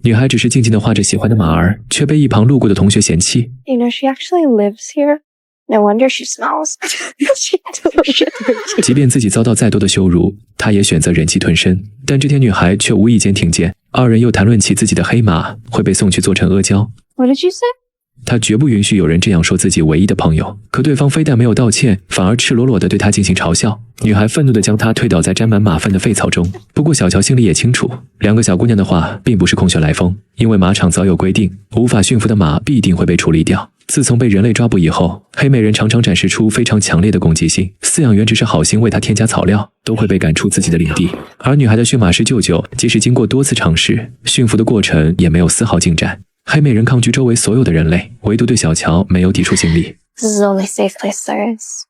女孩只是静静地画着喜欢的马儿，却被一旁路过的同学嫌弃。You know, she actually lives here. No wonder she smells. 即便自己遭到再多的羞辱，她也选择忍气吞声。但这天女孩却无意间听见二人又谈论起自己的黑马会被送去做成阿胶。What did you say? 他绝不允许有人这样说自己唯一的朋友，可对方非但没有道歉，反而赤裸裸地对他进行嘲笑。女孩愤怒地将他推倒在沾满马粪的废草中。不过小乔心里也清楚，两个小姑娘的话并不是空穴来风，因为马场早有规定，无法驯服的马必定会被处理掉。自从被人类抓捕以后，黑美人常常展示出非常强烈的攻击性，饲养员只是好心为她添加草料，都会被赶出自己的领地。而女孩的驯马师舅舅，即使经过多次尝试，驯服的过程也没有丝毫进展。黑美人抗拒周围所有的人类，唯独对小乔没有抵触心理。 This is the only safe place there is.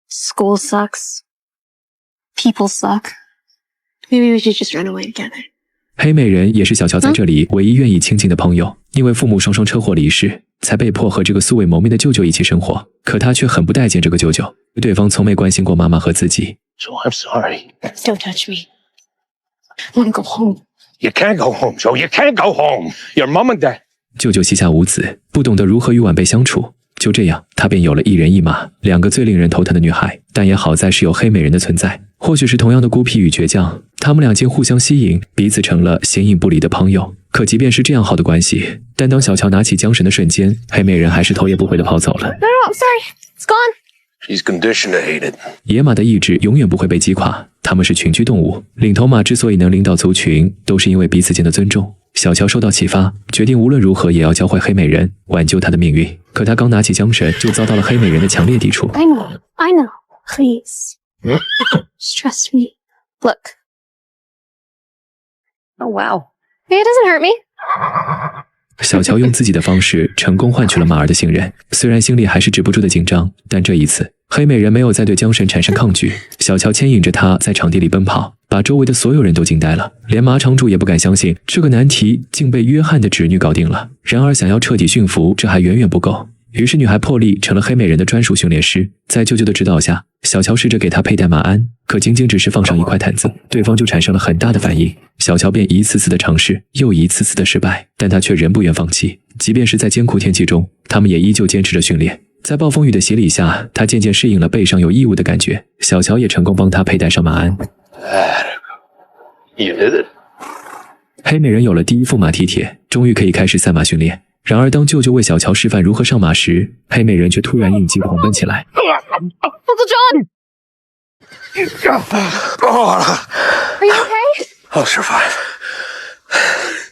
School sucks. People suck. Maybe we should just run away together. 黑美人也是小乔在这里唯一愿意亲近的朋友，因为父母双双车祸离世，才被迫和这个素未谋面的舅舅一起生活。可他却很不待见这个舅舅，对方从没关心过妈妈和自己。 Joe, I'm sorry. Don't touch me. I want to go home. You can't go home, Joe. You can't go home. Your mom and dad. 舅舅膝下无子，不懂得如何与晚辈相处。就这样，他便有了一人一马，两个最令人头疼的女孩。但也好在是有黑美人的存在，或许是同样的孤僻与倔强，他们俩竟互相吸引，彼此成了形影不离的朋友。可即便是这样好的关系，但当小乔拿起缰绳的瞬间，黑美人还是头也不回地跑走了。 No, I'm sorry. It's gone. She's conditioned to hate it. 野马的意志永远不会被击垮，它们是群居动物。领头马之所以能领导族群，都是因为彼此间的尊重。小乔受到启发，决定无论如何也要教会黑美人，挽救她的命运。可他刚拿起缰绳，就遭到了黑美人的强烈抵触。I know. Please. Just trust me. Look. Oh, wow. It doesn't hurt me. 小乔用自己的方式成功换取了马儿的信任，虽然心里还是止不住的紧张，但这一次黑美人没有再对缰绳产生抗拒。小乔牵引着她在场地里奔跑，把周围的所有人都惊呆了，连马场主也不敢相信这个难题竟被约翰的侄女搞定了。然而想要彻底驯服，这还远远不够。于是女孩破例成了黑美人的专属训练师，在舅舅的指导下，小乔试着给她佩戴马鞍，可仅仅只是放上一块毯子，对方就产生了很大的反应。小乔便一次次的尝试，又一次次的失败，但他却仍不愿放弃。即便是在艰苦天气中，他们也依旧坚持着训练。在暴风雨的洗礼下，他渐渐适应了背上有异物的感觉。小乔也成功帮他佩戴上马鞍。You did it. 黑美人有了第一副马蹄铁，终于可以开始赛马训练。然而当舅舅为小乔示范如何上马时，黑美人却突然应激狂奔起来。 Uncle John! Are you okay? I'll survive.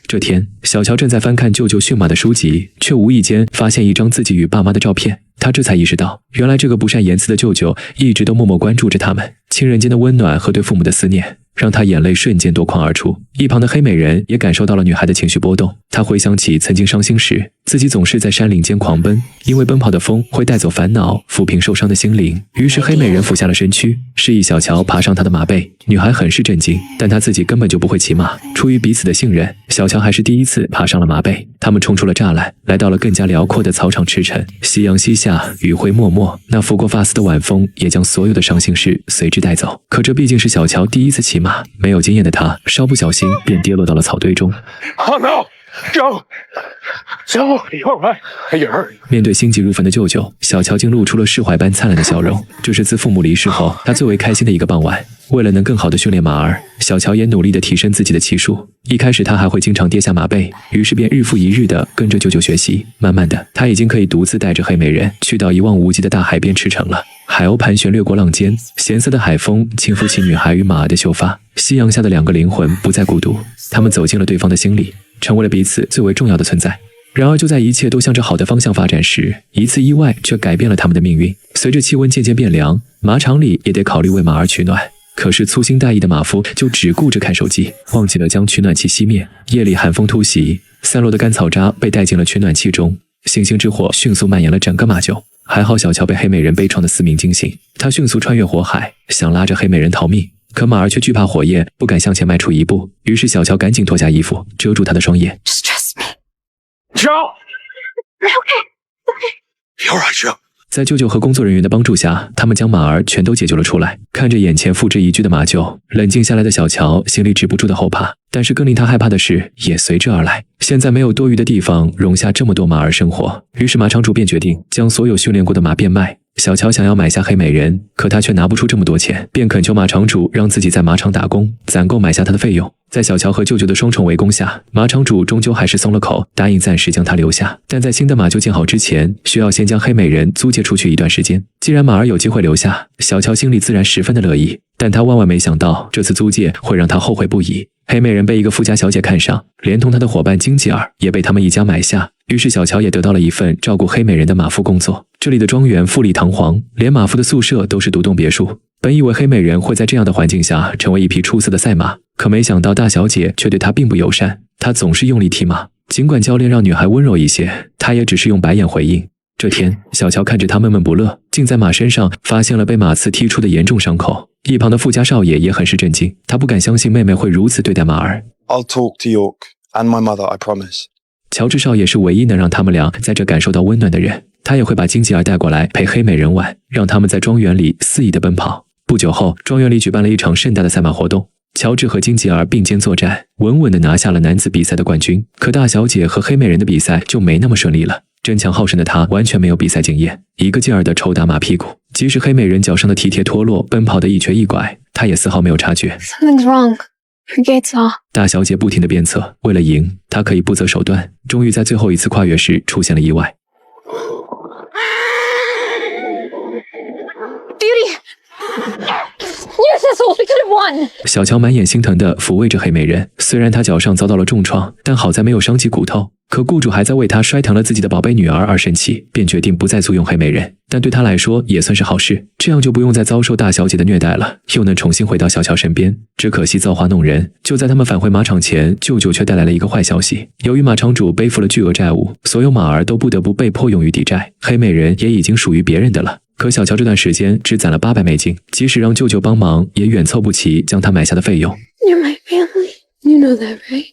这天，小乔正在翻看舅舅驯马的书籍，却无意间发现一张自己与爸妈的照片。他这才意识到，原来这个不善言辞的舅舅一直都默默关注着他们。亲人间的温暖和对父母的思念，让他眼泪瞬间夺眶而出。一旁的黑美人也感受到了女孩的情绪波动，她回想起曾经伤心时，自己总是在山林间狂奔，因为奔跑的风会带走烦恼，抚平受伤的心灵。于是黑美人俯下了身躯，示意小乔爬上她的马背。女孩很是震惊，但她自己根本就不会骑马。出于彼此的信任，小乔还是第一次爬上了马背。他们冲出了栅栏，来到了更加辽阔的草场驰骋。夕阳西下，余晖脉脉，那拂过发丝的晚风也将所有的伤心事随之带走。可这毕竟是小乔第一次骑马，没有经验的他稍不小心便跌落到了草堆中。 Oh no, Joe. Joe, you all right? You're hurt. 面对心急如焚的舅舅，小乔竟露出了释怀般灿烂的笑容。这是自父母离世后他最为开心的一个傍晚。为了能更好地训练马儿，小乔也努力地提升自己的骑术。一开始他还会经常跌下马背，于是便日复一日地跟着舅舅学习。慢慢的，他已经可以独自带着黑美人去到一望无际的大海边驰骋了。海鸥盘旋掠过浪尖，咸涩的海风轻拂起女孩与马儿的秀发。夕阳下的两个灵魂不再孤独，他们走进了对方的心里，成为了彼此最为重要的存在。然而就在一切都向着好的方向发展时，一次意外却改变了他们的命运。随着气温渐渐变凉，马场里也得考虑为马儿取暖。可是粗心大意的马夫就只顾着看手机，忘记了将取暖器熄灭。夜里寒风突袭，散落的干草渣被带进了取暖器中，星星之火迅速蔓延了整个马厩。还好小乔被黑美人悲怆的嘶鸣惊醒，他迅速穿越火海，想拉着黑美人逃命。可马儿却惧怕火焰，不敢向前迈出一步。于是小乔赶紧脱下衣服，遮住他的双眼。 Just trust me. Joe. Okay. You're all right, Joe. 在舅舅和工作人员的帮助下，他们将马儿全都解救了出来。看着眼前付之一炬的马厩，冷静下来的小乔心里止不住的后怕，但是更令他害怕的事也随之而来。现在没有多余的地方容下这么多马儿生活，于是马场主便决定将所有训练过的马变卖。小乔想要买下黑美人，可他却拿不出这么多钱，便恳求马场主让自己在马场打工，攒够买下他的费用。在小乔和舅舅的双重围攻下，马场主终究还是松了口，答应暂时将他留下，但在新的马厩建好之前，需要先将黑美人租借出去一段时间。既然马儿有机会留下，小乔心里自然十分的乐意，但他万万没想到，这次租借会让他后悔不已。黑美人被一个富家小姐看上，连同她的伙伴金吉尔也被他们一家买下。于是小乔也得到了一份照顾黑美人的马夫工作。这里的庄园富丽堂皇，连马夫的宿舍都是独栋别墅。本以为黑美人会在这样的环境下成为一匹出色的赛马，可没想到大小姐却对她并不友善。她总是用力踢马，尽管教练让女孩温柔一些，她也只是用白眼回应。这天，小乔看着她闷闷不乐，竟在马身上发现了被马刺踢出的严重伤口。一旁的富家少爷也很是震惊，他不敢相信妹妹会如此对待马儿。I'll talk to York and my mother, I promise. 乔治少爷是唯一能让他们俩在这感受到温暖的人，他也会把金吉尔带过来陪黑美人玩，让他们在庄园里肆意的奔跑。不久后，庄园里举办了一场盛大的赛马活动，乔治和金吉尔并肩作战，稳稳地拿下了男子比赛的冠军。可大小姐和黑美人的比赛就没那么顺利了。争强好胜的她完全没有比赛经验，一个劲儿地抽打马屁股，即使黑美人脚上的蹄铁脱落，奔跑的一瘸一拐，她也丝毫没有察觉。Something's wrong. Her gait's off. 大小姐不停地鞭策，为了赢，她可以不择手段。终于在最后一次跨越时出现了意外。Beauty! Use this horse, we could have won! 小乔满眼心疼地抚慰着黑美人，虽然她脚上遭到了重创，但好在没有伤及骨头。可雇主还在为她摔疼了自己的宝贝女儿而生气，便决定不再租用黑美人。但对他来说也算是好事，这样就不用再遭受大小姐的虐待了，又能重新回到小乔身边。只可惜造化弄人，就在他们返回马场前，舅舅却带来了一个坏消息。由于马场主背负了巨额债务，所有马儿都不得不被迫用于抵债，黑美人也已经属于别人的了。可小乔这段时间只攒了800美金，即使让舅舅帮忙，也远凑不齐将他买下的费用。 You're my family. You know that, right?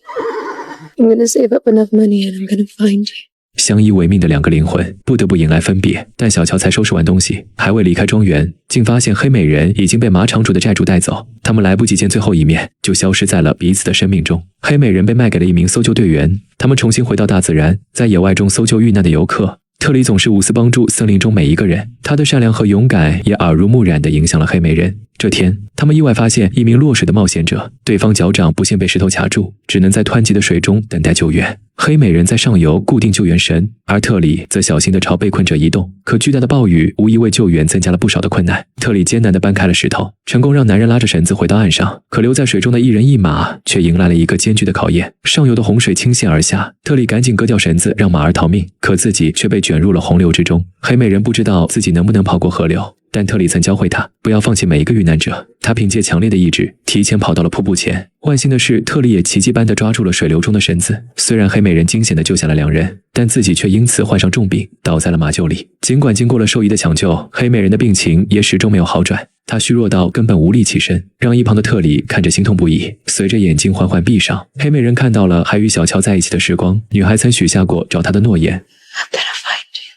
I'm gonna save up enough money and I'm gonna find you. 相依为命的两个灵魂不得不迎来分别，但小乔才收拾完东西，还未离开庄园，竟发现黑美人已经被马场主的债主带走。他们来不及见最后一面，就消失在了彼此的生命中。黑美人被卖给了一名搜救队员，他们重新回到大自然，在野外中搜救遇难的游客。特里总是无私帮助森林中每一个人，他的善良和勇敢也耳濡目染地影响了黑美人。这天，他们意外发现一名落水的冒险者，对方脚掌不幸被石头卡住，只能在湍急的水中等待救援。黑美人在上游固定救援绳，而特里则小心地朝被困者移动。可巨大的暴雨无疑为救援增加了不少的困难。特里艰难地搬开了石头，成功让男人拉着绳子回到岸上。可留在水中的一人一马却迎来了一个艰巨的考验。上游的洪水倾泻而下，特里赶紧割掉绳子让马儿逃命，可自己却被卷入了洪流之中。黑美人不知道自己能不能跑过河流，但特里曾教会他不要放弃每一个遇难者。他凭借强烈的意志，提前跑到了瀑布前。万幸的是，特里也奇迹般地抓住了水流中的绳子。虽然黑美人惊险地救下了2人，但自己却因此患上重病，倒在了马厩里。尽管经过了兽医的抢救，黑美人的病情也始终没有好转。她虚弱到根本无力起身，让一旁的特里看着心痛不已。随着眼睛缓缓闭上，黑美人看到了还与小乔在一起的时光。女孩曾许下过找他的诺言。I'm gonna find you.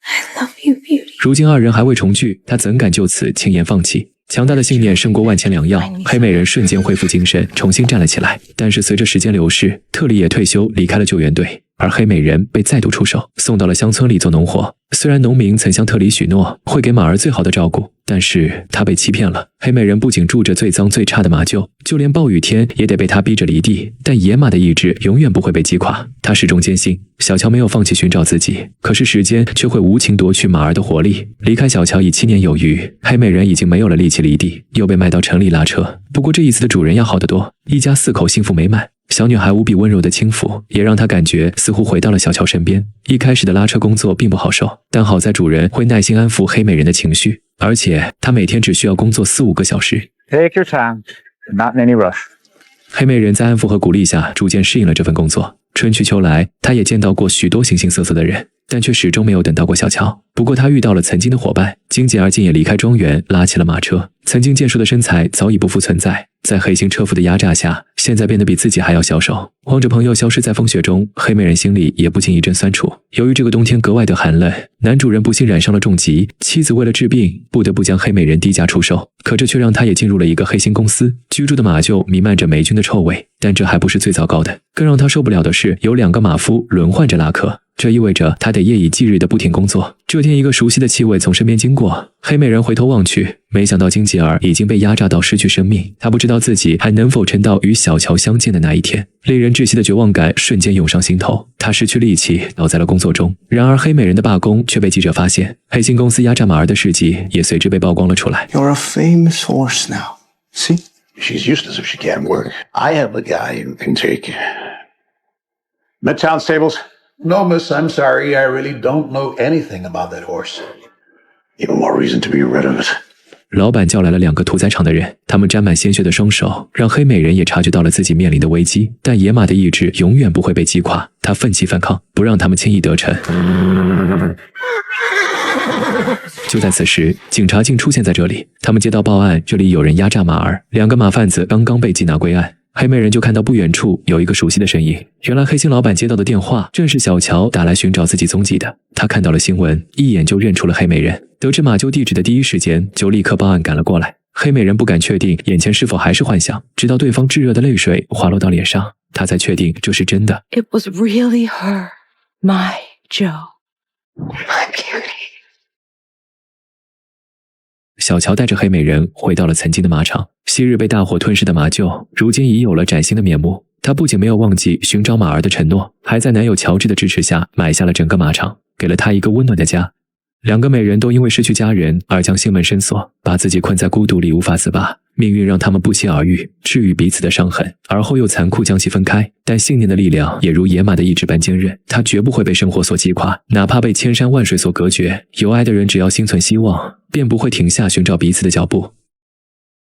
I love you, Beauty. 如今2人还未重聚，她怎敢就此轻言放弃？强大的信念胜过万千良药，黑美人瞬间恢复精神，重新站了起来。但是随着时间流逝，特里也退休离开了救援队，而黑美人被再度出手，送到了乡村里做农活。虽然农民曾向特里许诺会给马儿最好的照顾，但是他被欺骗了。黑美人不仅住着最脏最差的马厩，就连暴雨天也得被他逼着离地。但野马的意志永远不会被击垮，他始终坚信小乔没有放弃寻找自己，可是时间却会无情夺去马儿的活力。离开小乔已7年有余，黑美人已经没有了力气离地，又被卖到城里拉车。不过这一次的主人要好得多，一家4口幸福美满。小女孩无比温柔的轻抚，也让她感觉似乎回到了小乔身边。一开始的拉车工作并不好受，但好在主人会耐心安抚黑美人的情绪，而且她每天只需要工作4-5个小时。 Take your time, not in any rush. 黑美人在安抚和鼓励下，逐渐适应了这份工作。春去秋来，她也见到过许多形形色色的人，但却始终没有等到过小乔。不过他遇到了曾经的伙伴，金吉儿竟也离开庄园，拉起了马车。曾经健硕的身材早已不复存在，在黑心车夫的压榨下，现在变得比自己还要消瘦。望着朋友消失在风雪中，黑美人心里也不禁一阵酸楚。由于这个冬天格外的寒冷，男主人不幸染上了重疾，妻子为了治病，不得不将黑美人低价出售。可这却让他也进入了一个黑心公司，居住的马厩弥漫着霉菌的臭味。但这还不是最糟糕的，更让他受不了的是，有2个马夫轮换着拉客。这意味着他得夜以继日的不停工作。这天，一个熟悉的气味从身边经过，黑美人回头望去，没想到金吉儿已经被压榨到失去生命。他不知道自己还能否撑到与小乔相见的那一天。令人窒息的绝望感瞬间涌上心头，他失去力气，倒在了工作中。然而，黑美人的罢工却被记者发现，黑心公司压榨马儿的事迹也随之被曝光了出来。 You're a famous horse now. See? She's useless if she can't work. I have a guy who can take Midtown Stables. No, miss, I'm sorry. I really don't know anything about that horse. Even more reason to be rid of it. 老板叫来了2个屠宰场的人，他们沾满鲜血的双手让黑美人也察觉到了自己面临的危机。但野马的意志永远不会被击垮，他奋起反抗，不让他们轻易得逞。就在此时，警察竟出现在这里。他们接到报案，这里有人压榨马儿，2个马贩子刚刚被缉拿归案。黑美人就看到不远处有一个熟悉的身影，原来黑心老板接到的电话正是小乔打来寻找自己踪迹的。他看到了新闻，一眼就认出了黑美人，得知马厩地址的第一时间就立刻报案赶了过来。黑美人不敢确定眼前是否还是幻想，直到对方炙热的泪水滑落到脸上，她才确定这是真的。 It was really her, my Joe. My beauty. 小乔带着黑美人回到了曾经的马场，昔日被大火吞噬的马厩，如今已有了崭新的面目。他不仅没有忘记寻找马儿的承诺，还在男友乔治的支持下买下了整个马场，给了他一个温暖的家。2个美人都因为失去家人而将心门深锁，把自己困在孤独里无法自拔。命运让他们不期而遇，治愈彼此的伤痕，而后又残酷将其分开。但信念的力量也如野马的意志般坚韧，它绝不会被生活所击垮，哪怕被千山万水所隔绝。有爱的人只要心存希望，便不会停下寻找彼此的脚步。